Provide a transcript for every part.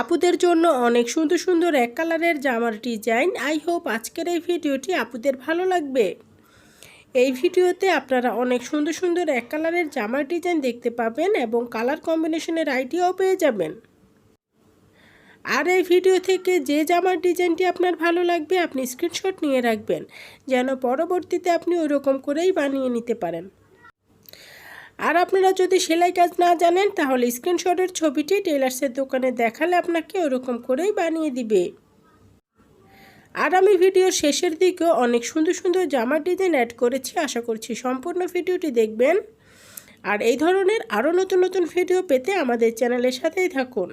আপুদের জন্য অনেক সুন্দর সুন্দর এক কালারের জামার ডিজাইন। আই হোপ আজকের এই ভিডিওটি আপুদের ভালো লাগবে। এই ভিডিওতে আপনারা অনেক সুন্দর সুন্দর এক কালারের জামার ডিজাইন দেখতে পাবেন এবং কালার কম্বিনেশনের আইডিয়াও পেয়ে যাবেন। আর এই ভিডিও থেকে যে জামার ডিজাইনটি আপনার ভালো লাগবে আপনি স্ক্রিনশট নিয়ে রাখবেন, যেন পরবর্তীতে আপনি ওইরকম করেই বানিয়ে নিতে পারেন। আর আপনারা যদি সেলাই কাজ না জানেন তাহলে স্ক্রিনশটের ছবিটি টেলার্সের দোকানে দেখালে আপনাকে ওরকম করেই বানিয়ে দিবে। আর আমি ভিডিওর শেষের দিকেও অনেক সুন্দর সুন্দর জামার ডিজাইন অ্যাড করেছি, আশা করছি সম্পূর্ণ ভিডিওটি দেখবেন। আর এই ধরনের আরও নতুন নতুন ভিডিও পেতে আমাদের চ্যানেলের সাথেই থাকুন।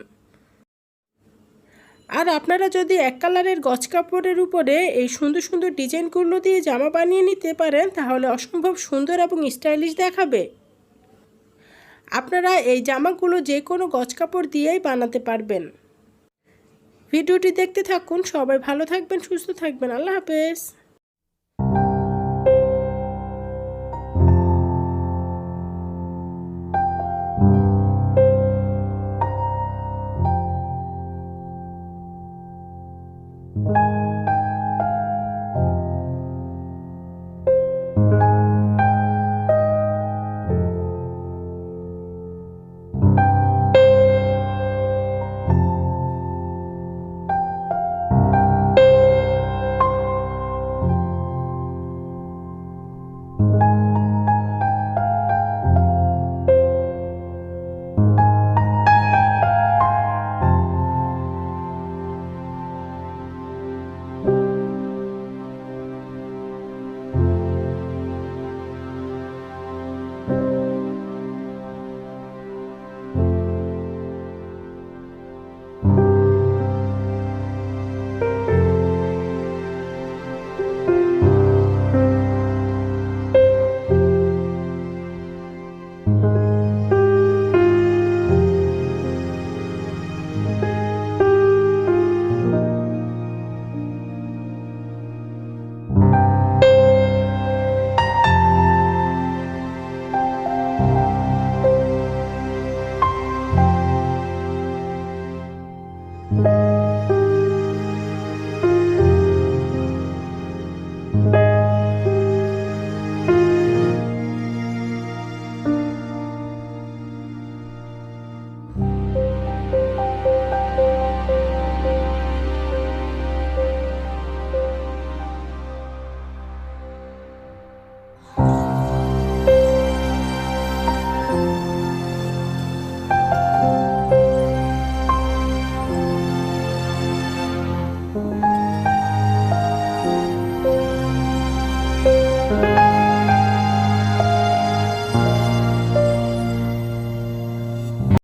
আর আপনারা যদি এক কালারের গজ কাপড়ের উপরে এই সুন্দর সুন্দর ডিজাইনগুলো দিয়ে জামা বানিয়ে নিতে পারেন তাহলে অসম্ভব সুন্দর এবং স্টাইলিশ দেখাবে। আপনারা এই জামাগুলো যে কোনো গজ কাপড় দিয়েই বানাতে পারবেন। ভিডিওটি দেখতে থাকুন। সবাই ভালো থাকবেন, সুস্থ থাকবেন। আল্লাহ হাফেজ।